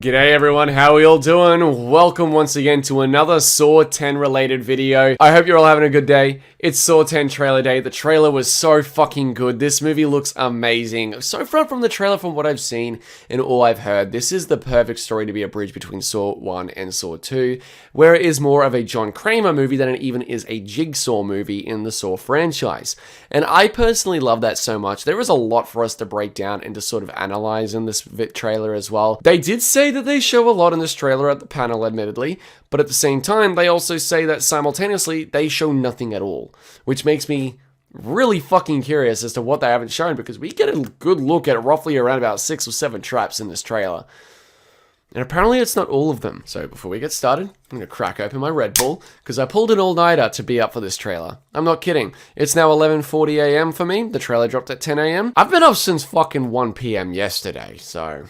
G'day everyone, how are we all doing? Welcome once again to another Saw 10 related video. I hope you're all having a good day. It's Saw 10 trailer day. The trailer was so fucking good. This movie looks amazing. So far from the trailer, from what I've seen and all I've heard, this is the perfect story to be a bridge between Saw 1 and Saw 2, where it is more of a John Kramer movie than it even is a Jigsaw movie in the Saw franchise. And I personally love that so much. There is a lot for us to break down and to sort of analyze in this trailer as well. They did say that they show a lot in this trailer at the panel, admittedly, but at the same time, they also say that simultaneously, they show nothing at all, which makes me really fucking curious as to what they haven't shown, because we get a good look at roughly around about 6 or 7 traps in this trailer. And apparently it's not all of them. So before we get started, I'm going to crack open my Red Bull, because I pulled an all-nighter to be up for this trailer. I'm not kidding. It's now 11:40 a.m. for me. The trailer dropped at 10 a.m. I've been up since fucking 1 p.m. yesterday, so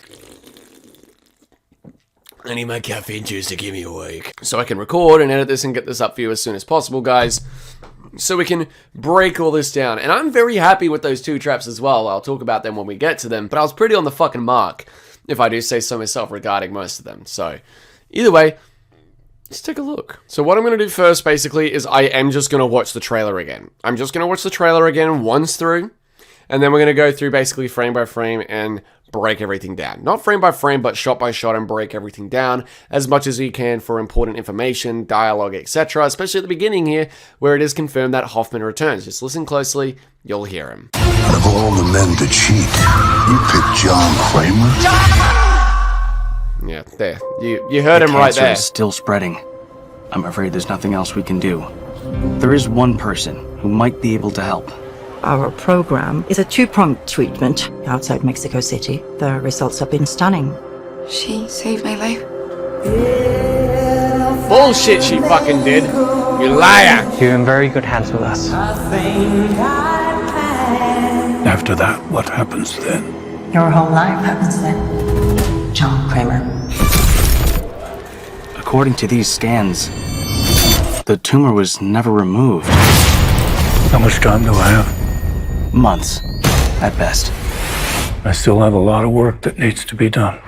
I need my caffeine juice to keep me awake, so I can record and edit this and get this up for you as soon as possible, guys, so we can break all this down. And I'm very happy with those 2 traps as well. I'll talk about them when we get to them, but I was pretty on the fucking mark, if I do say so myself, regarding most of them. So either way, let's take a look. So what I'm going to do first, basically, is I am just going to watch the trailer again. I'm just going to watch the trailer again once through, and then we're going to go through basically frame by frame and break everything down. Not frame by frame, but shot by shot, and break everything down as much as we can for important information, dialogue, etc. Especially at the beginning here, where it is confirmed that Hoffman returns. Just listen closely, you'll hear him. Out of all the men to cheat, you picked John Kramer? Yeah, there. You heard him right there. The cancer is still spreading. I'm afraid there's nothing else we can do. There is one person who might be able to help. Our program is a 2-pronged treatment outside Mexico City. The results have been stunning. She saved my life. Bullshit she fucking did. You liar. You're in very good hands with us. After that, what happens then? Your whole life happens then. John Kramer. According to these scans, the tumor was never removed. How much time do I have? Months, at best. I still have a lot of work that needs to be done.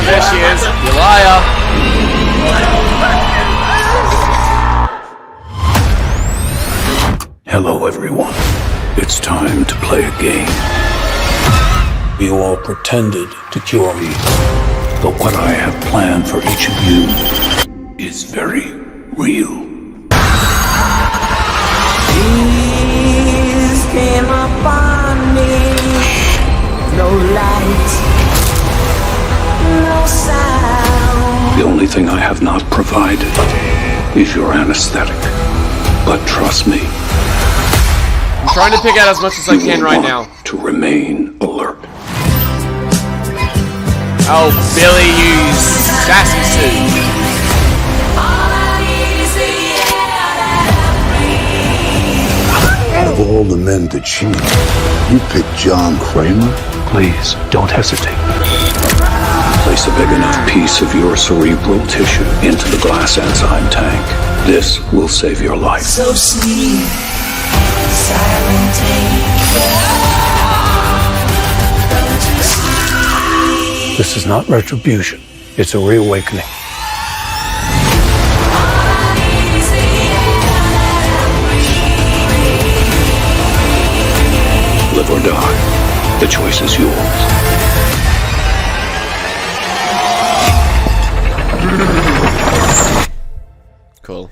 There she is. You liar. Hello, everyone. It's time to play a game. You all pretended to cure me, but what I have planned for each of you is very real. Peace came upon me. No light, no sound. The only thing I have not provided is your anesthetic. But trust me, I'm trying to pick out as much as I can right now. To remain alert. Oh, Billy, you sassy suit. Out of all the men to cheat, you picked John Kramer? Please, don't hesitate. Place a big enough piece of your cerebral tissue into the glass enzyme tank. This will save your life. So sweet, silent angel. This is not retribution. It's a reawakening. Live or die. The choice is yours. Cool.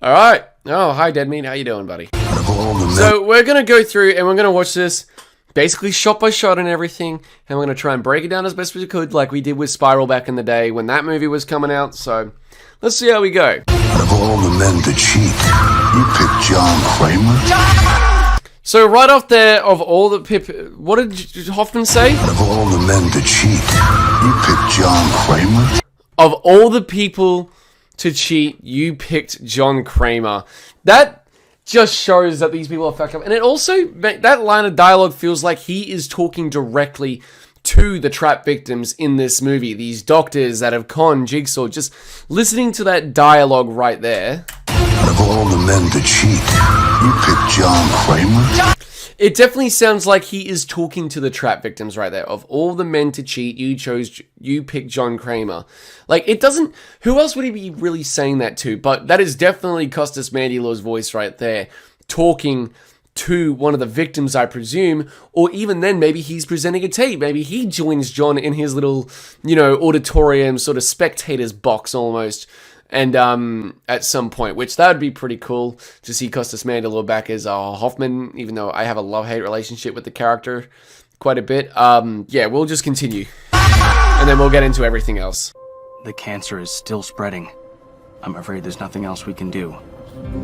Alright. Oh, hi, Dead Meat. How you doing, buddy? So, we're going to go through and we're going to watch this basically shot by shot and everything, and we're going to try and break it down as best we could, like we did with Spiral back in the day when that movie was coming out. So, let's see how we go. Out of all the men to cheat, you picked John Kramer? So, right off there, of all the what did Hoffman say? Out of all the men to cheat, you picked John Kramer? Of all the people to cheat, you picked John Kramer. That just shows that these people are fucked up. And it also, that line of dialogue feels like he is talking directly to the trap victims in this movie. These doctors that have conned Jigsaw, just listening to that dialogue right there. Out of all the men to cheat, you picked John Kramer? It definitely sounds like he is talking to the trap victims right there. Of all the men to cheat, you picked John Kramer. Like, it doesn't, who else would he be really saying that to? But that is definitely Costas Mandylor's voice right there, talking to one of the victims, I presume. Or even then, maybe he's presenting a tape. Maybe he joins John in his little, you know, auditorium, sort of spectator's box almost. And at some point, which that would be pretty cool to see Costas Mandylor back as Hoffman, even though I have a love-hate relationship with the character quite a bit. Yeah, we'll just continue. And then we'll get into everything else. The cancer is still spreading. I'm afraid there's nothing else we can do.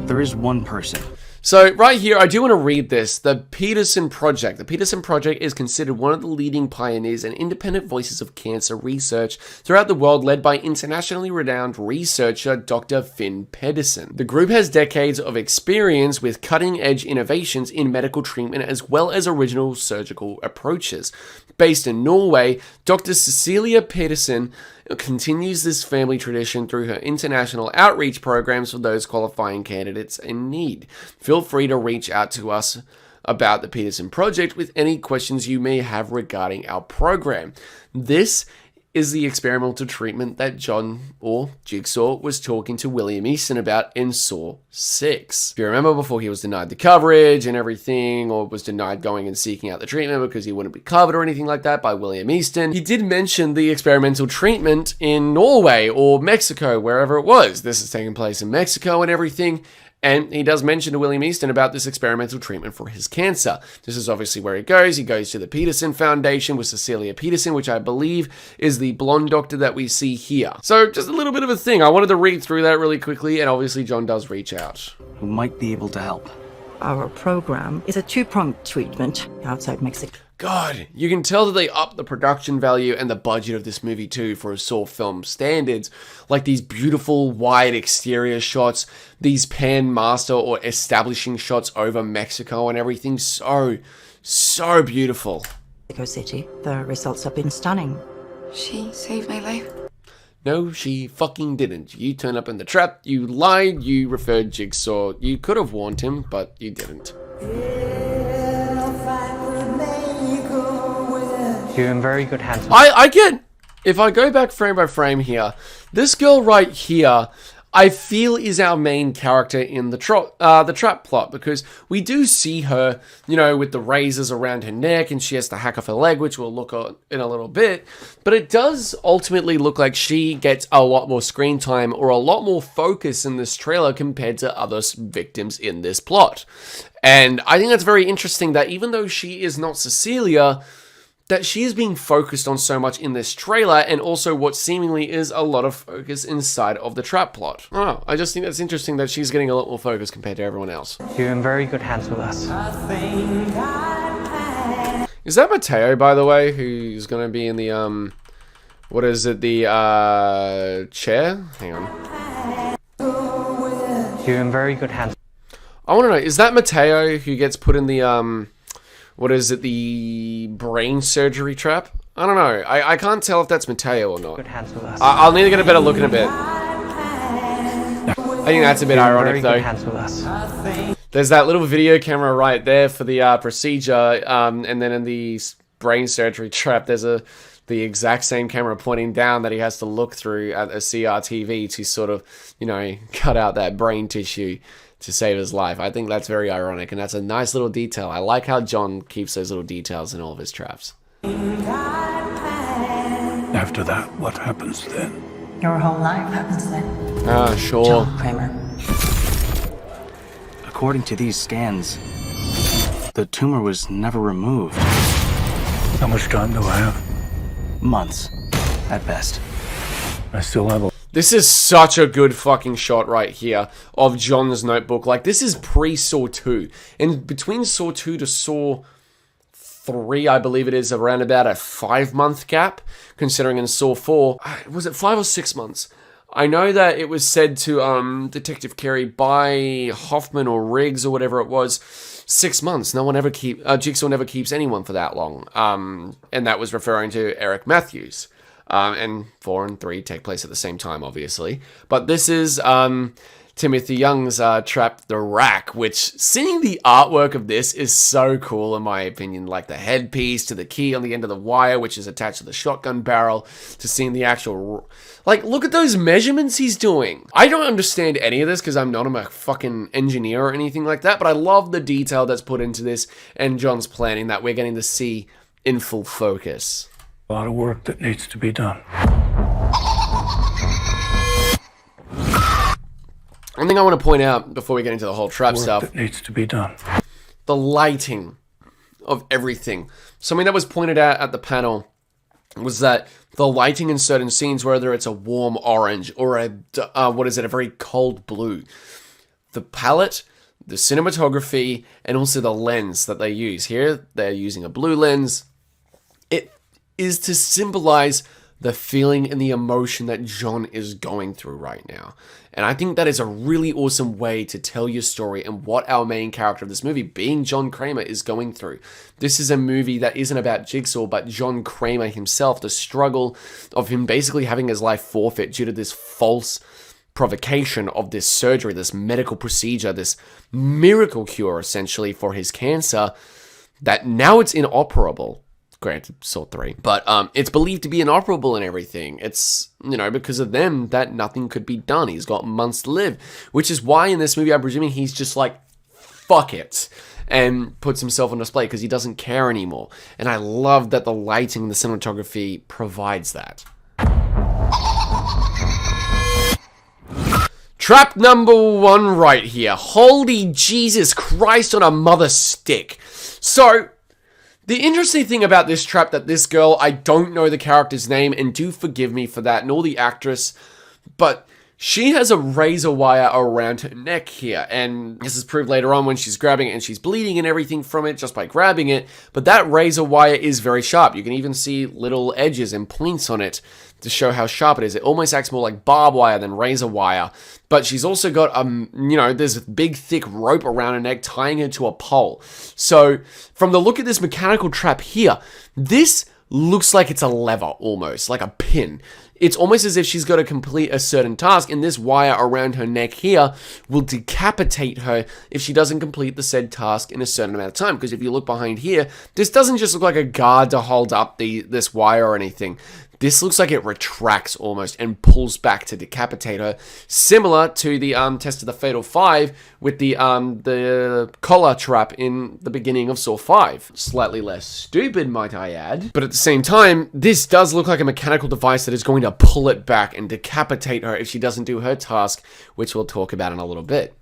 There is one person. So right here, I do want to read this. The Peterson Project. The Peterson Project is considered one of the leading pioneers and independent voices of cancer research throughout the world, led by internationally renowned researcher Dr. Finn Pedersen. The group has decades of experience with cutting-edge innovations in medical treatment as well as original surgical approaches. Based in Norway, Dr. Cecilia Pedersen continues this family tradition through her international outreach programs for those qualifying candidates in need. Feel free to reach out to us about the Peterson Project with any questions you may have regarding our program. This is the experimental treatment that John, or Jigsaw, was talking to William Easton about in Saw 6. If you remember, before he was denied the coverage and everything, or was denied going and seeking out the treatment because he wouldn't be covered or anything like that by William Easton, he did mention the experimental treatment in Norway or Mexico, wherever it was. This is taking place in Mexico and everything. And he does mention to William Easton about this experimental treatment for his cancer. This is obviously where he goes. He goes to the Peterson Foundation with Cecilia Peterson, which I believe is the blonde doctor that we see here. So just a little bit of a thing. I wanted to read through that really quickly, and obviously John does reach out. Who might be able to help. Our program is a two-pronged treatment outside Mexico. God, you can tell that they upped the production value and the budget of this movie too for a Saw film standards. Like these beautiful wide exterior shots, these pan master or establishing shots over Mexico and everything. So beautiful. Mexico City. The results have been stunning. She saved my life. No, she fucking didn't. You turned up in the trap, you lied, you referred Jigsaw. You could have warned him, but you didn't. You're in very good hands. I get, if I go back frame by frame here, this girl right here, I feel is our main character in the trap plot, because we do see her, you know, with the razors around her neck, and she has to hack off her leg, which we'll look at in a little bit. But it does ultimately look like she gets a lot more screen time or a lot more focus in this trailer compared to other victims in this plot. And I think that's very interesting that even though she is not Cecilia, that she is being focused on so much in this trailer, and also what seemingly is a lot of focus inside of the trap plot. Oh, I just think that's interesting that she's getting a lot more focus compared to everyone else. You're in very good hands with us. Is that Mateo, by the way, who's going to be in the, what is it, the, chair? Hang on. You're in very good hands. I want to know, is that Mateo who gets put in the, what is it, the brain surgery trap? I don't know. I can't tell if that's Mateo or not. Good hands with us. I'll need to get a better look in a bit. I think that's a bit ironic, though. Good hands with us. There's that little video camera right there for the procedure, and then in the brain surgery trap, there's the exact same camera pointing down that he has to look through at a CRTV to sort of, you know, cut out that brain tissue to save his life. I think that's very ironic, and that's a nice little detail. I like how John keeps those little details in all of his traps. After that, what happens then? Your whole life happens then. Ah, sure. John Kramer. According to these scans, the tumor was never removed. How much time do I have? Months, at best. I still have a... This is such a good fucking shot right here of John's notebook. Like, this is pre-Saw 2. And between Saw 2 to Saw 3, I believe it is around about a 5-month gap, considering in Saw 4, was it 5 or 6 months? I know that it was said to Detective Carey by Hoffman or Riggs or whatever it was, 6 months. No one ever Jigsaw never keeps anyone for that long. And that was referring to Eric Matthews. And 4 and 3 take place at the same time, obviously. But this is Timothy Young's trap, The Rack, which seeing the artwork of this is so cool in my opinion. Like the headpiece to the key on the end of the wire, which is attached to the shotgun barrel, to seeing the actual... Like, look at those measurements he's doing. I don't understand any of this because I'm not a fucking engineer or anything like that, but I love the detail that's put into this and John's planning that we're getting to see in full focus. A lot of work that needs to be done. One thing I want to point out before we get into the whole trap Work stuff, that needs to be done. the lighting of everything. Something that was pointed out at the panel was that the lighting in certain scenes, whether it's a warm orange or a very cold blue, the palette, the cinematography, and also the lens that they use. Here, they're using a blue lens. It is to symbolize the feeling and the emotion that John is going through right now. And I think that is a really awesome way to tell your story and what our main character of this movie, being John Kramer, is going through. This is a movie that isn't about Jigsaw, but John Kramer himself, the struggle of him basically having his life forfeit due to this false provocation of this surgery, this medical procedure, this miracle cure, essentially, for his cancer, that now it's inoperable. Granted, Saw 3. But it's believed to be inoperable and everything. It's, because of them, that nothing could be done. He's got months to live. Which is why in this movie, I'm presuming he's just like, fuck it. And puts himself on display because he doesn't care anymore. And I love that the lighting and the cinematography provides that. Trap number 1 right here. Holy Jesus Christ on a mother stick. So... the interesting thing about this trap, that this girl, I don't know the character's name, and do forgive me for that, nor the actress, but she has a razor wire around her neck here, and this is proved later on when she's grabbing it and she's bleeding and everything from it just by grabbing it, but that razor wire is very sharp. You can even see little edges and points on it to show how sharp it is. It almost acts more like barbed wire than razor wire, but she's also got, there's a big thick rope around her neck tying her to a pole. So from the look at this mechanical trap here, this looks like it's a lever almost, like a pin. It's almost as if she's got to complete a certain task, and this wire around her neck here will decapitate her if she doesn't complete the said task in a certain amount of time. Because if you look behind here, this doesn't just look like a guard to hold up this wire or anything. This looks like it retracts almost and pulls back to decapitate her, similar to the test of the Fatal 5 with the collar trap in the beginning of Saw 5. Slightly less stupid, might I add. But at the same time, this does look like a mechanical device that is going to pull it back and decapitate her if she doesn't do her task, which we'll talk about in a little bit.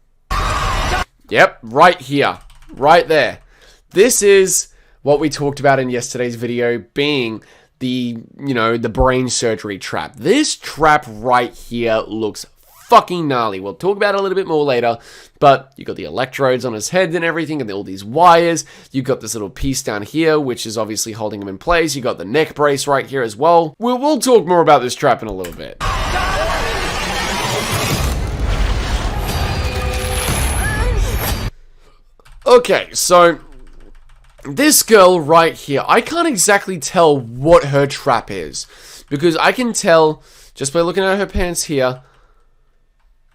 Yep, right here. Right there. This is what we talked about in yesterday's video, being the brain surgery trap. This trap right here looks fucking gnarly. We'll talk about it a little bit more later, but you got the electrodes on his head and everything, and all these wires. You got this little piece down here, which is obviously holding him in place. You got the neck brace right here as well. We'll talk more about this trap in a little bit. Okay, so this girl right here, I can't exactly tell what her trap is, because I can tell just by looking at her pants here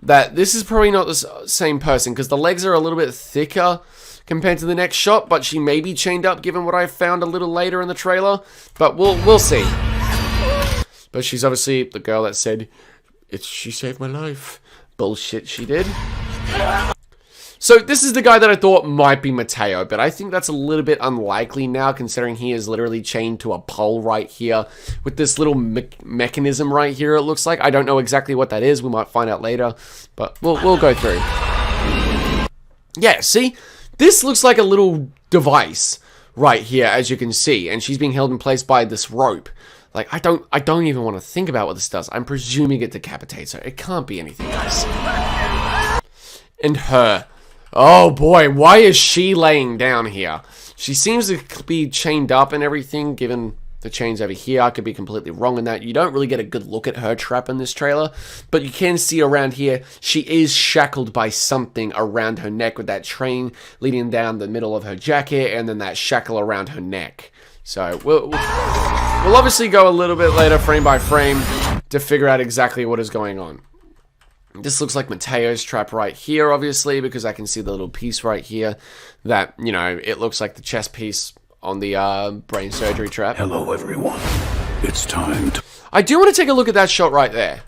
that this is probably not the same person, because the legs are a little bit thicker compared to the next shot, but she may be chained up given what I found a little later in the trailer, but we'll see. But she's obviously the girl that said, she saved my life. Bullshit, she did. So this is the guy that I thought might be Mateo, but I think that's a little bit unlikely now, considering he is literally chained to a pole right here with this little mechanism right here, it looks like. I don't know exactly what that is. We might find out later, but we'll go through. Yeah, see? This looks like a little device right here, as you can see, and she's being held in place by this rope. Like, I don't even want to think about what this does. I'm presuming it decapitates her. It can't be anything else. And her. Oh boy, why is she laying down here? She seems to be chained up and everything, given The chain's over here. I could be completely wrong in that. You don't really get a good look at her trap in this trailer, but you can see around here, she is shackled by something around her neck with that chain leading down the middle of her jacket and then that shackle around her neck. So we'll obviously go a little bit later, frame by frame, to figure out exactly what is going on. This looks like Mateo's trap right here, obviously, because I can see the little piece right here that, you know, it looks like the chest piece on the brain surgery trap. Hello, everyone. It's time to... I do want to take a look at that shot right there.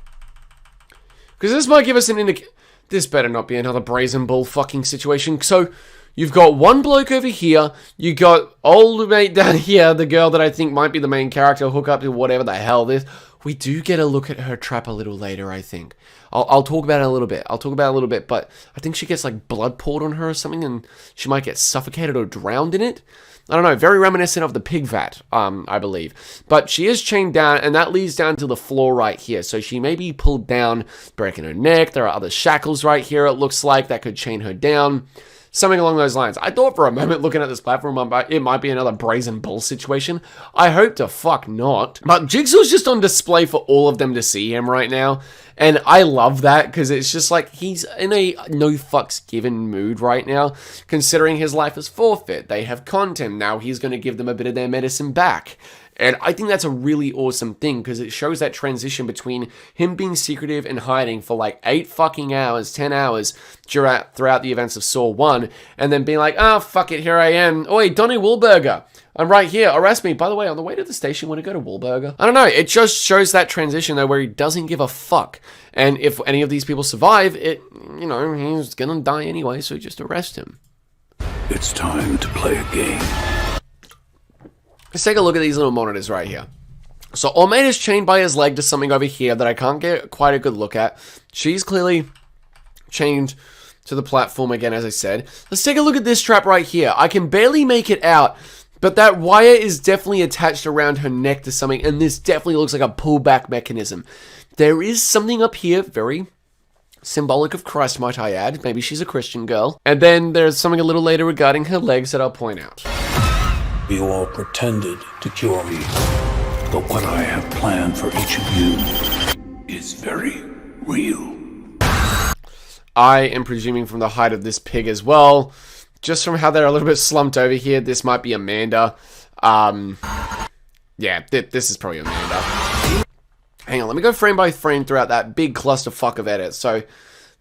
Because this might give us an indication... This better not be another brazen bull fucking situation. So, you've got one bloke over here. You got old mate down here, the girl that I think might be the main character, hook up to whatever the hell this. We do get a look at her trap a little later, I think. I'll talk about it a little bit. But I think she gets like blood poured on her or something, and she might get suffocated or drowned in it. I don't know, very reminiscent of the pig vat, I believe. But she is chained down, and that leads down to the floor right here. So she may be pulled down, breaking her neck. There are other shackles right here, it looks like, that could chain her down. Something along those lines. I thought for a moment, looking at this platform, it might be another brazen bull situation. I hope to fuck not. But Jigsaw's just on display for all of them to see him right now. And I love that, because it's just like, he's in a no fucks given mood right now, considering his life is forfeit. They have conned him. Now he's going to give them a bit of their medicine back. And I think that's a really awesome thing, because it shows that transition between him being secretive and hiding for like 8 fucking hours, 10 hours throughout the events of Saw 1, and then being like, ah, fuck it, here I am. Oi, Donnie Wahlberger. I'm right here. Arrest me. By the way, on the way to the station, want to go to Wahlberger? I don't know. It just shows that transition, though, where he doesn't give a fuck. And if any of these people survive, you know, he's gonna die anyway, so just arrest him. It's time to play a game. Let's take a look at these little monitors right here. So Ormaid is chained by his leg to something over here that I can't get quite a good look at. She's clearly chained to the platform again, as I said. Let's take a look at this trap right here. I can barely make it out, but that wire is definitely attached around her neck to something, and this definitely looks like a pullback mechanism. There is something up here, very symbolic of Christ, might I add. Maybe she's a Christian girl. And then there's something a little later regarding her legs that I'll point out. You all pretended to cure me, but what I have planned for each of you is very real. I am presuming from the height of this pig as well, just from how they're a little bit slumped over here, this might be Amanda. Yeah, this is probably Amanda. Hang on, let me go frame by frame throughout that big clusterfuck of edits. So,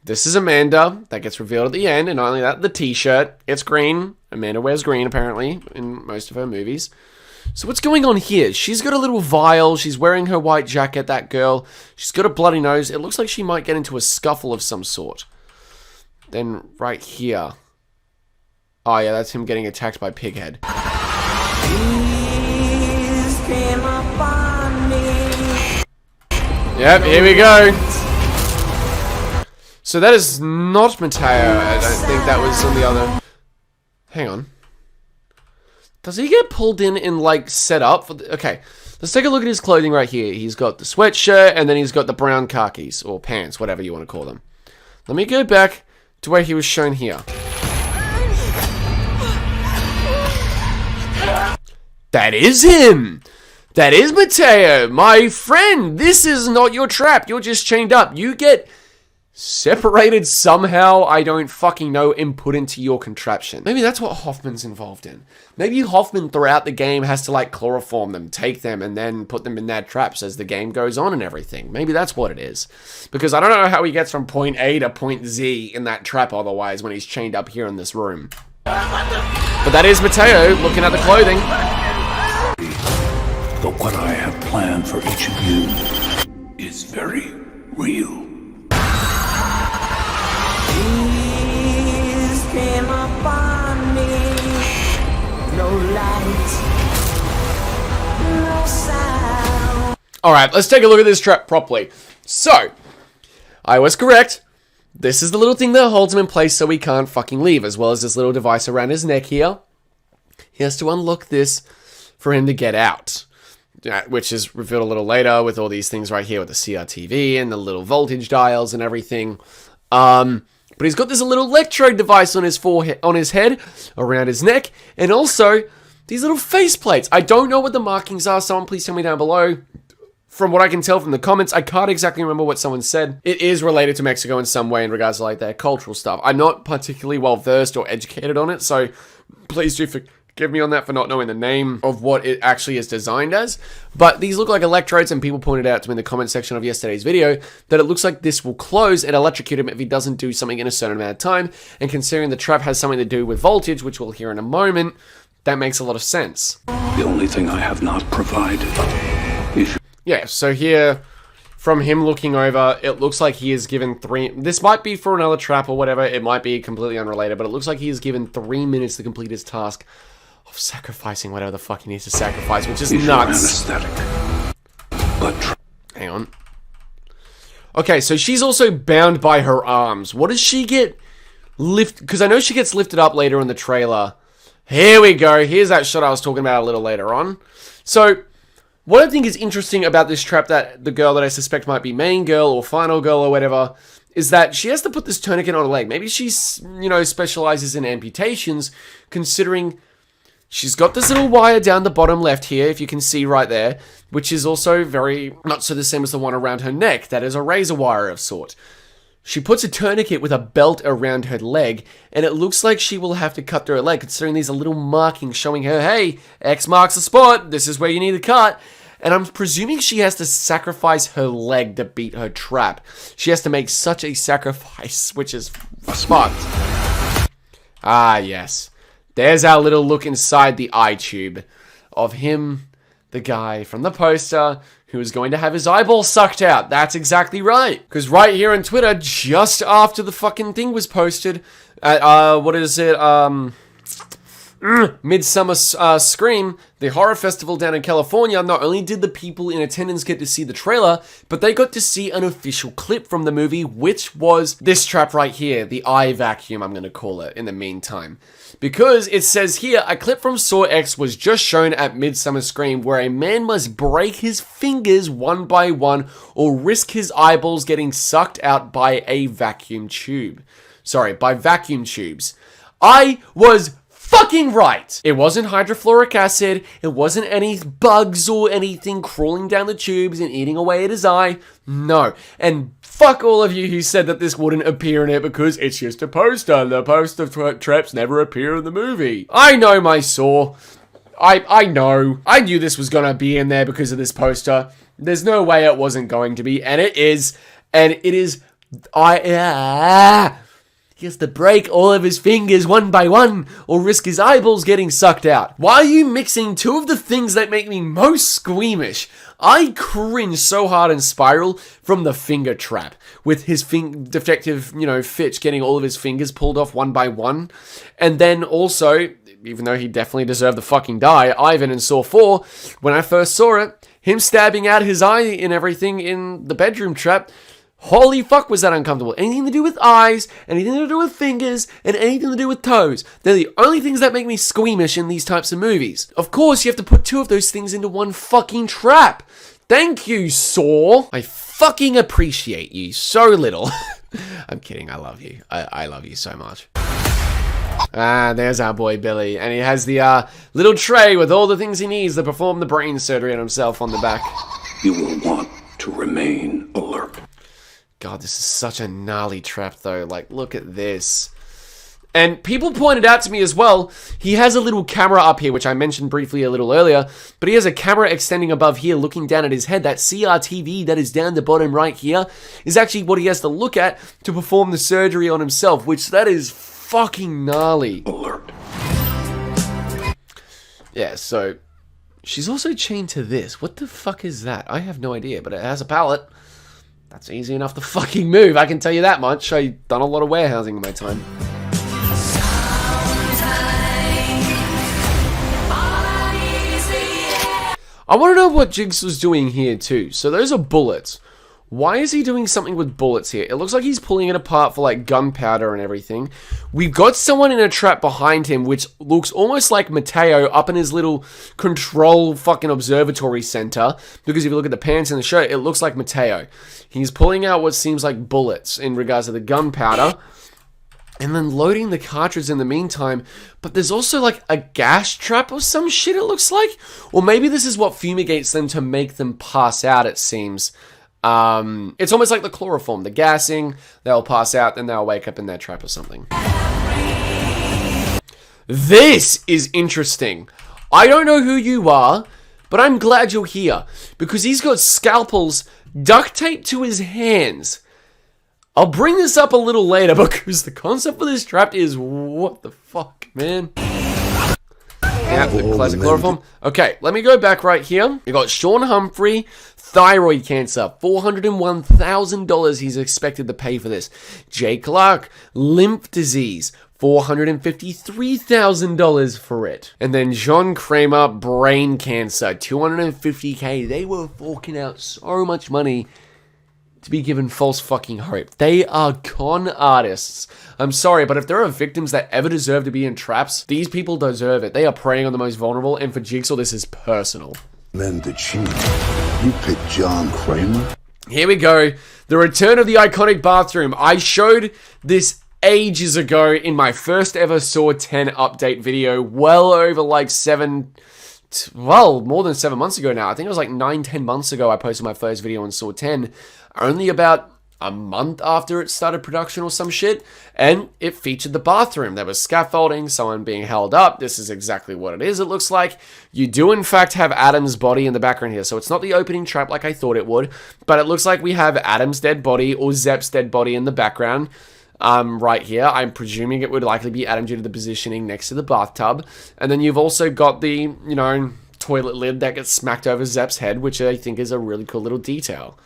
this is Amanda. That gets revealed at the end, and not only that, the t-shirt. It's green. Amanda wears green, apparently, in most of her movies. So what's going on here? She's got a little vial. She's wearing her white jacket, that girl. She's got a bloody nose. It looks like she might get into a scuffle of some sort. Then right here. Oh, yeah, that's him getting attacked by Pighead. Yep, here we go. So that is not Mateo. I don't think that was on the other... Hang on. Does he get pulled in and, like, set up? Okay, let's take a look at his clothing right here. He's got the sweatshirt, and then he's got the brown khakis, or pants, whatever you want to call them. Let me go back to where he was shown here. That is him! That is Mateo! My friend, this is not your trap. You're just chained up. You get separated somehow, I don't fucking know, and put into your contraption. Maybe that's what Hoffman's involved in. Maybe Hoffman throughout the game has to like chloroform them, take them, and then put them in their traps as the game goes on and everything. Maybe that's what it is. Because I don't know how he gets from point A to point Z in that trap otherwise when he's chained up here in this room. But that is Mateo looking at the clothing. But what I have planned for each of you is very real. Came upon me. No light, no sound. Alright, let's take a look at this trap properly. So, I was correct. This is the little thing that holds him in place so he can't fucking leave, as well as this little device around his neck here. He has to unlock this for him to get out. Which is revealed a little later with all these things right here with the CRTV and the little voltage dials and everything. But he's got this little electrode device on his forehead, on his head, around his neck, and also these little face plates. I don't know what the markings are. Someone please tell me down below. From what I can tell from the comments, I can't exactly remember what someone said. It is related to Mexico in some way in regards to like their cultural stuff. I'm not particularly well versed or educated on it, so please do forgive me on that for not knowing the name of what it actually is designed as. But these look like electrodes, and people pointed out to me in the comment section of yesterday's video that it looks like this will close and electrocute him if he doesn't do something in a certain amount of time. And considering the trap has something to do with voltage, which we'll hear in a moment, that makes a lot of sense. The only thing I have not provided is... Yeah, so here, from him looking over, it looks like he is given 3... This might be for another trap or whatever. It might be completely unrelated, but it looks like he is given 3 minutes to complete his task of sacrificing whatever the fuck he needs to sacrifice, which is nuts. Anesthetic. But Hang on. Okay, so she's also bound by her arms. What does she get lifted? Because I know she gets lifted up later in the trailer. Here we go. Here's that shot I was talking about a little later on. So... what I think is interesting about this trap, that the girl that I suspect might be main girl or final girl or whatever, is that she has to put this tourniquet on her leg. Maybe she's, you know, specializes in amputations, considering she's got this little wire down the bottom left here, if you can see right there, which is also very, not so the same as the one around her neck. That is a razor wire of sort. She puts a tourniquet with a belt around her leg, and it looks like she will have to cut through her leg, considering these are little markings showing her, hey, X marks the spot, this is where you need to cut. And I'm presuming she has to sacrifice her leg to beat her trap. She has to make such a sacrifice, which is fucked. Ah, yes. There's our little look inside the eye tube of him, the guy from the poster, who is going to have his eyeball sucked out. That's exactly right. Because right here on Twitter, just after the fucking thing was posted, at, what is it, Midsummer Scream, the horror festival down in California, not only did the people in attendance get to see the trailer, but they got to see an official clip from the movie, which was this trap right here, the eye vacuum, I'm going to call it, in the meantime. Because it says here, a clip from Saw X was just shown at Midsummer Scream, where a man must break his fingers one by one or risk his eyeballs getting sucked out by a vacuum tube. Sorry, by vacuum tubes. I was fucking right! It wasn't hydrofluoric acid, it wasn't any bugs or anything crawling down the tubes and eating away at his eye. No. And fuck all of you who said that this wouldn't appear in it because it's just a poster. The poster traps never appear in the movie. I know my Saw. I know. I knew this was gonna be in there because of this poster. There's no way it wasn't going to be, and it is. And it is... He has to break all of his fingers one by one or risk his eyeballs getting sucked out. Why are you mixing two of the things that make me most squeamish? I cringe so hard in Spiral from the finger trap with his defective, Fitch getting all of his fingers pulled off one by one. And then also, even though he definitely deserved to fucking die, Ivan in Saw 4, when I first saw it, him stabbing out his eye and everything in the bedroom trap, holy fuck, was that uncomfortable. Anything to do with eyes, anything to do with fingers, and anything to do with toes. They're the only things that make me squeamish in these types of movies. Of course, you have to put two of those things into one fucking trap. Thank you, Saw. I fucking appreciate you so little. I'm kidding, I love you. I love you so much. Ah, there's our boy Billy. And he has the little tray with all the things he needs to perform the brain surgery on himself on the back. You will want to remain alert. God, this is such a gnarly trap, though. Like, look at this. And people pointed out to me as well, he has a little camera up here, which I mentioned briefly a little earlier, but he has a camera extending above here, looking down at his head. That CRTV that is down the bottom right here is actually what he has to look at to perform the surgery on himself, which that is fucking gnarly. Alert. Yeah, so she's also chained to this. What the fuck is that? I have no idea, but it has a pallet. That's easy enough to fucking move, I can tell you that much. I've done a lot of warehousing in my time. I want to know what Jigsaw's doing here too. So those are bullets. Why is he doing something with bullets here? It looks like he's pulling it apart for like gunpowder and everything. We've got someone in a trap behind him, which looks almost like Mateo up in his little control fucking observatory center. Because if you look at the pants in the shirt, it looks like Mateo. He's pulling out what seems like bullets in regards to the gunpowder. and then loading the cartridge in the meantime. But there's also like a gas trap or some shit, it looks like. Or maybe this is what fumigates them to make them pass out, it seems. It's almost like the chloroform, the gassing. They'll pass out, then they'll wake up in their trap or something. This is interesting. I don't know who you are, but I'm glad you're here, because he's got scalpels duct taped to his hands. I'll bring this up a little later, because the concept for this trap is, what the fuck, man? Yeah, the classic chloroform. Okay, let me go back right here. You got Sean Humphrey, thyroid cancer, $401,000 he's expected to pay for this. Jay Clark, lymph disease, $453,000 for it. And then John Kramer, brain cancer, $250K. They were forking out so much money to be given false fucking hope. They are con artists. I'm sorry, but if there are victims that ever deserve to be in traps, these people deserve it. They are preying on the most vulnerable, and for Jigsaw, this is personal. Men to cheat. You picked John Kramer? Here we go. The return of the iconic bathroom. I showed this ages ago in my first ever Saw 10 update video, well over like more than 7 months ago now. I think it was like 9-10 months ago I posted my first video on Saw 10. Only about a month after it started production or some shit, and it featured the bathroom. There was scaffolding, someone being held up. This is exactly what it is, it looks like. You do in fact have Adam's body in the background here, so it's not the opening trap like I thought it would, but it looks like we have Adam's dead body or Zepp's dead body in the background. Right here, I'm presuming it would likely be Adam due to the positioning next to the bathtub. And then you've also got the, toilet lid that gets smacked over Zepp's head, which I think is a really cool little detail.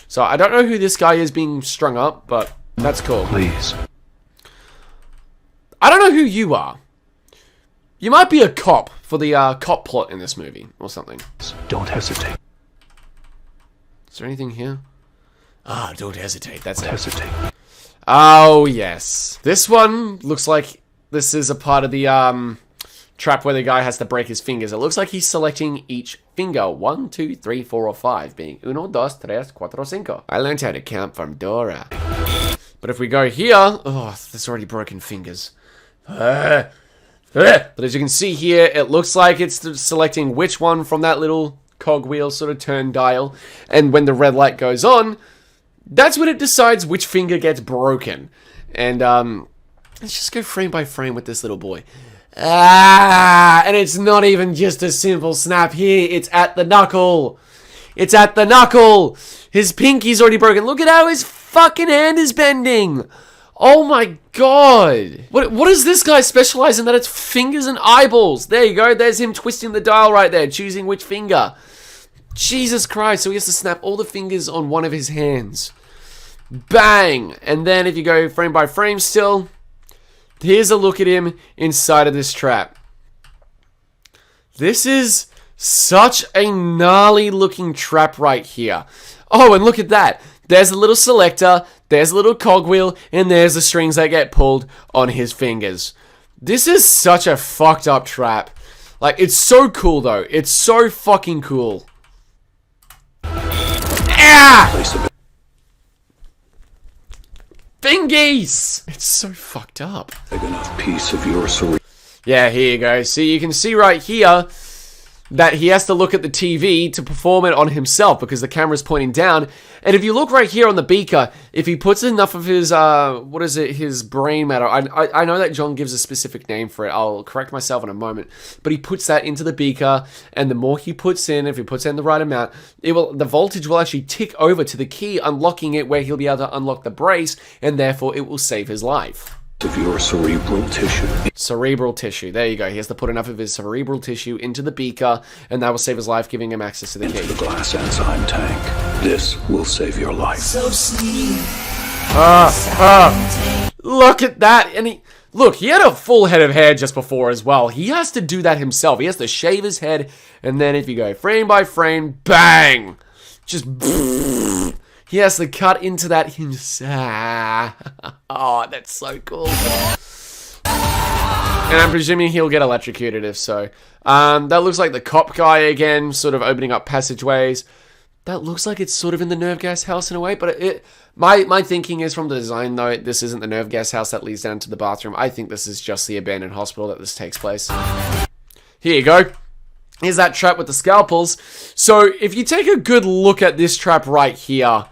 So I don't know who this guy is being strung up, but that's cool. Please. I don't know who you are. You might be a cop for the cop plot in this movie or something. Don't hesitate. Is there anything here? Don't hesitate. That's Don't it. hesitate. Oh, yes. This one looks like this is a part of the trap where the guy has to break his fingers. It looks like he's selecting each finger. 1, 2, 3, 4, or 5, being 1, 2, 3, 4, 5. I learned how to count from Dora. But if we go here, oh, there's already broken fingers. But as you can see here, it looks like it's selecting which one from that little cogwheel sort of turn dial. And when the red light goes on, that's when it decides which finger gets broken. And let's just go frame by frame with this little boy. And it's not even just a simple snap here. It's at the knuckle. It's at the knuckle. His pinky's already broken. Look at how his fucking hand is bending. Oh my god. What does this guy specialize in that it's fingers and eyeballs? There you go. There's him twisting the dial right there, choosing which finger. Jesus Christ. So he has to snap all the fingers on one of his hands. Bang. And then if you go frame by frame still, here's a look at him inside of this trap. This is such a gnarly looking trap right here. Oh, and look at that. There's a little selector, there's a little cogwheel, and there's the strings that get pulled on his fingers. This is such a fucked up trap. Like, it's so cool though. It's so fucking cool. Ah! Fingies! It's so fucked up. Big enough piece of your cerebral. Yeah, here you go. See, you can see right here that he has to look at the TV to perform it on himself because the camera's pointing down. And if you look right here on the beaker, if he puts enough of his, his brain matter, I know that John gives a specific name for it. I'll correct myself in a moment. But he puts that into the beaker, and the more he puts in, if he puts in the right amount, the voltage will actually tick over to the key, unlocking it where he'll be able to unlock the brace, and therefore it will save his life. Of your cerebral tissue. Cerebral tissue. There you go. He has to put enough of his cerebral tissue into the beaker, and that will save his life, giving him access to the key. Into the glass enzyme tank. This will save your life. So sleep. Look at that. And he had a full head of hair just before as well. He has to do that himself. He has to shave his head, and then if you go frame by frame, bang! Just he has to cut into that himself. Oh, that's so cool. And I'm presuming he'll get electrocuted if so. That looks like the cop guy again, sort of opening up passageways. that looks like it's sort of in the nerve gas house in a way, but my thinking is from the design, though, this isn't the nerve gas house that leads down to the bathroom. I think this is just the abandoned hospital that this takes place. Here you go. Here's that trap with the scalpels. So if you take a good look at this trap right here,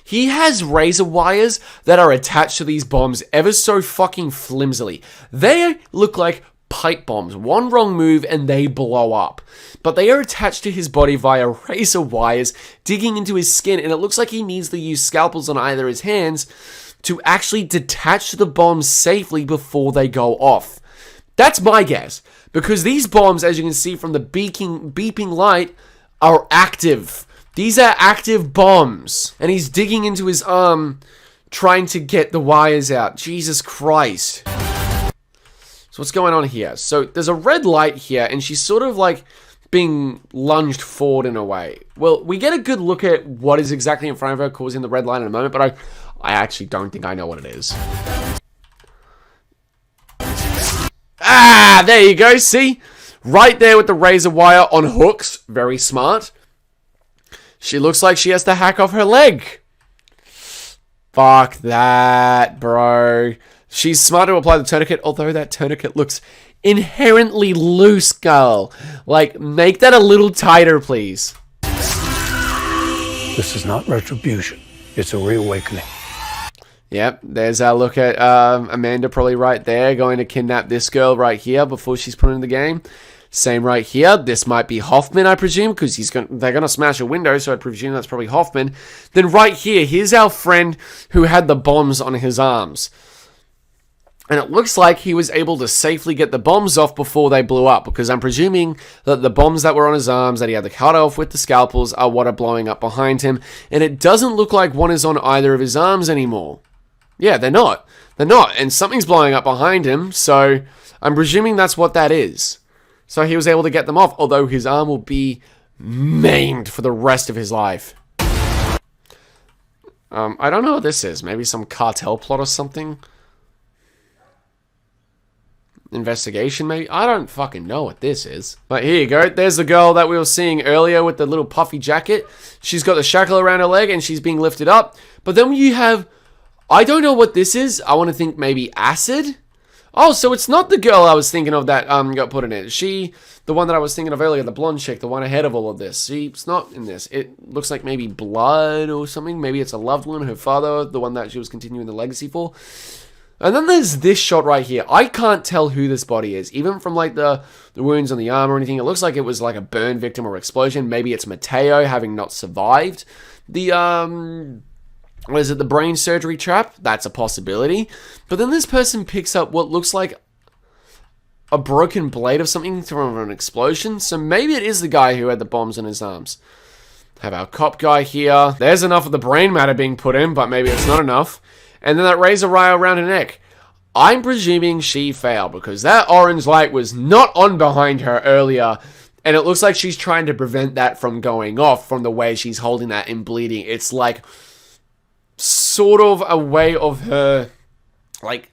he has razor wires that are attached to these bombs ever so fucking flimsily. They look like pipe bombs. One wrong move and they blow up. But they are attached to his body via razor wires digging into his skin, and it looks like he needs to use scalpels on either his hands to actually detach the bombs safely before they go off. That's my guess, because these bombs, as you can see from the beeping light, are active. These are active bombs. And he's digging into his arm, trying to get the wires out. Jesus Christ. So what's going on here? So there's a red light here, and she's sort of like being lunged forward in a way. Well, we get a good look at what is exactly in front of her causing the red light in a moment, but I actually don't think I know what it is. Ah, there you go, see? Right there with the razor wire on hooks. Very smart. She looks like she has to hack off her leg. Fuck that, bro. She's smart to apply the tourniquet, although that tourniquet looks inherently loose, girl. Like, make that a little tighter, please. This is not retribution. It's a reawakening. Yep, there's our look at Amanda probably right there, going to kidnap this girl right here before she's put in the game. Same right here. This might be Hoffman, I presume, because they're going to smash a window, so I presume that's probably Hoffman. Then right here, here's our friend who had the bombs on his arms. And it looks like he was able to safely get the bombs off before they blew up, because I'm presuming that the bombs that were on his arms that he had to cut off with the scalpels are what are blowing up behind him. And it doesn't look like one is on either of his arms anymore. Yeah, they're not. They're not. And something's blowing up behind him, so I'm presuming that's what that is. So he was able to get them off, although his arm will be maimed for the rest of his life. I don't know what this is. Maybe some cartel plot or something? Investigation, maybe? I don't fucking know what this is. But here you go. There's the girl that we were seeing earlier with the little puffy jacket. She's got the shackle around her leg and she's being lifted up. But then you have... I don't know what this is. I want to think maybe acid? Oh, so it's not the girl I was thinking of that got put in it. The one that I was thinking of earlier, the blonde chick, the one ahead of all of this. She's not in this. It looks like maybe blood or something. Maybe it's a loved one, her father, the one that she was continuing the legacy for. And then there's this shot right here. I can't tell who this body is. Even from like the wounds on the arm or anything, it looks like it was like a burn victim or explosion. Maybe it's Mateo having not survived the what is it, the brain surgery trap? That's a possibility. But then this person picks up what looks like a broken blade of something from an explosion. So maybe it is the guy who had the bombs in his arms. Have our cop guy here. There's enough of the brain matter being put in, but maybe it's not enough. And then that razor wire around her neck. I'm presuming she failed because that orange light was not on behind her earlier. And it looks like she's trying to prevent that from going off from the way she's holding that and bleeding. It's like sort of a way of her like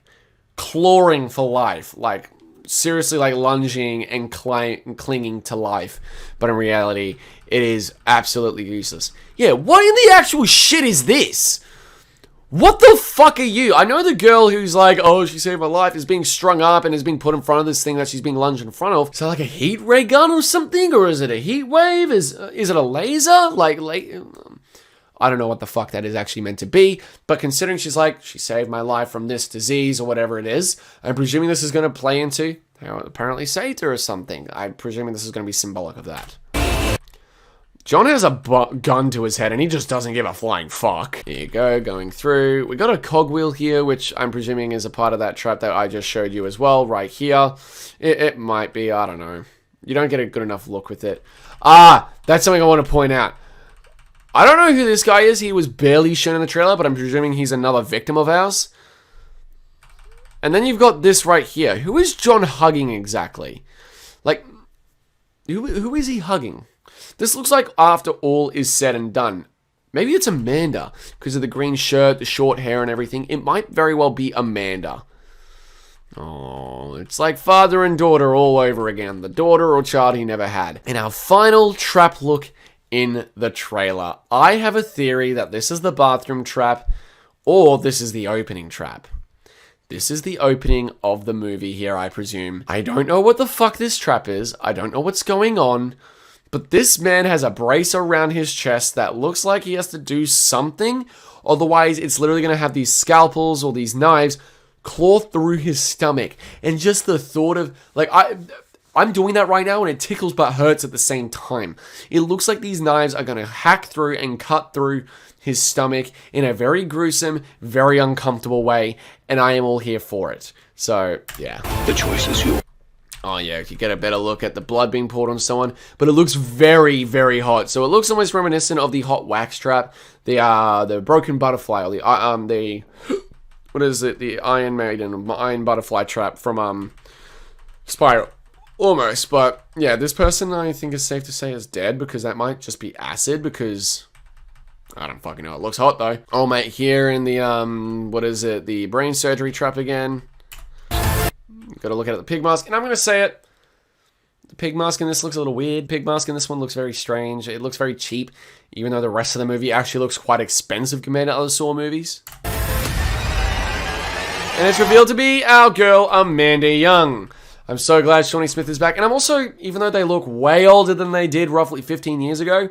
clawing for life. Like seriously like lunging and clinging to life. But in reality, it is absolutely useless. Yeah, what in the actual shit is this? What the fuck are you? I know the girl who's like, oh, she saved my life, is being strung up and is being put in front of this thing that she's being lunged in front of. Is that like a heat ray gun or something? Or is it a heat wave? Is it a laser? I don't know what the fuck that is actually meant to be. But considering she's like, she saved my life from this disease or whatever it is, I'm presuming this is going to play into how it apparently saved her or something. I'm presuming this is going to be symbolic of that. John has a gun to his head and he just doesn't give a flying fuck. Here you go, going through. We got a cogwheel here, which I'm presuming is a part of that trap that I just showed you as well, right here. It might be, I don't know. You don't get a good enough look with it. Ah, that's something I want to point out. I don't know who this guy is. He was barely shown in the trailer, but I'm presuming he's another victim of ours. And then you've got this right here. Who is John hugging exactly? Like, who is he hugging? This looks like after all is said and done. Maybe it's Amanda, because of the green shirt, the short hair and everything. It might very well be Amanda. Oh, it's like father and daughter all over again. The daughter or child he never had. And our final trap look in the trailer. I have a theory that this is the bathroom trap, or this is the opening trap. This is the opening of the movie here, I presume. I don't know what the fuck this trap is. I don't know what's going on. But this man has a brace around his chest that looks like he has to do something. Otherwise, it's literally going to have these scalpels or these knives claw through his stomach. And just the thought of, like, I'm doing that right now and it tickles but hurts at the same time. It looks like these knives are going to hack through and cut through his stomach in a very gruesome, very uncomfortable way, and I am all here for it. So, yeah. The choice is yours. Oh yeah, you get a better look at the blood being poured on someone, but it looks very, very hot. So it looks almost reminiscent of the hot wax trap, the broken butterfly, or the what is it? The Iron Maiden, Iron Butterfly trap from Spiral. Almost, but yeah, this person I think is safe to say is dead because that might just be acid because I don't fucking know. It looks hot though. Oh mate, here in the what is it? The brain surgery trap again. Got to look at the pig mask, and I'm gonna say it. The pig mask in this looks a little weird. Pig mask in this one looks very strange. It looks very cheap, even though the rest of the movie actually looks quite expensive compared to other Saw movies. And it's revealed to be our girl Amanda Young. I'm so glad Shawnee Smith is back, and I'm also, even though they look way older than they did roughly 15 years ago,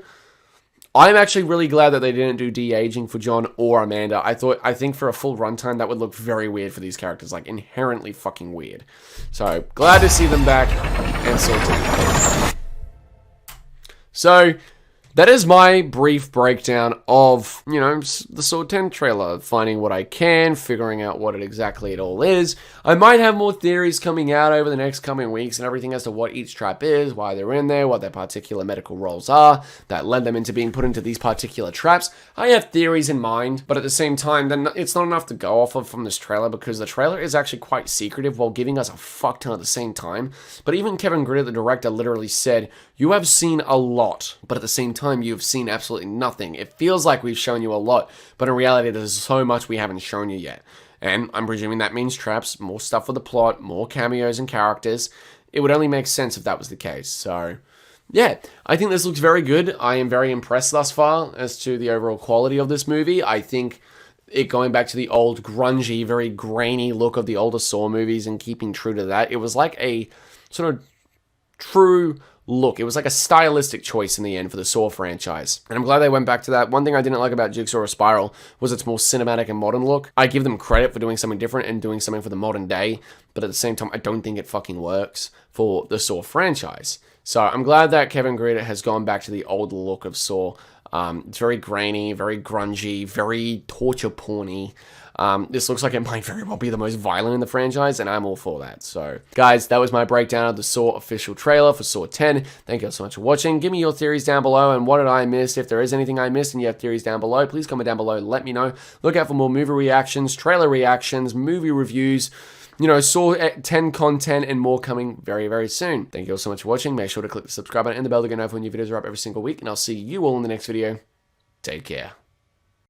I'm actually really glad that they didn't do de-aging for John or Amanda. I think for a full runtime, that would look very weird for these characters, like inherently fucking weird. So, glad to see them back, and Saw 10. So, that is my brief breakdown of, you know, the Saw 10 trailer. Finding what I can, figuring out what exactly it all is. I might have more theories coming out over the next coming weeks and everything as to what each trap is, why they're in there, what their particular medical roles are, that led them into being put into these particular traps. I have theories in mind, but at the same time, then it's not enough to go off of from this trailer because the trailer is actually quite secretive while giving us a fuck ton at the same time. But even Kevin Gritter, the director, literally said, "You have seen a lot, but at the same time, you've seen absolutely nothing. It feels like we've shown you a lot, but in reality, there's so much we haven't shown you yet." And I'm presuming that means traps, more stuff with the plot, more cameos and characters. It would only make sense if that was the case. So, yeah, I think this looks very good. I am very impressed thus far as to the overall quality of this movie. I think it going back to the old grungy, very grainy look of the older Saw movies and keeping true to that, it was like a sort of true look. It was like a stylistic choice in the end for the Saw franchise. And I'm glad they went back to that. One thing I didn't like about Jigsaw or Spiral was its more cinematic and modern look. I give them credit for doing something different and doing something for the modern day, but at the same time, I don't think it fucking works for the Saw franchise. So I'm glad that Kevin Gritter has gone back to the old look of Saw. It's very grainy, very grungy, very torture porny. This looks like it might very well be the most violent in the franchise, and I'm all for that. So, guys, that was my breakdown of the Saw official trailer for Saw 10. Thank you so much for watching. Give me your theories down below, and what did I miss? If there is anything I missed and you have theories down below, please comment down below. Let me know. Look out for more movie reactions, trailer reactions, movie reviews, you know, Saw 10 content, and more coming very, very soon. Thank you all so much for watching. Make sure to click the subscribe button and the bell to get notified when new videos are up every single week, and I'll see you all in the next video. Take care.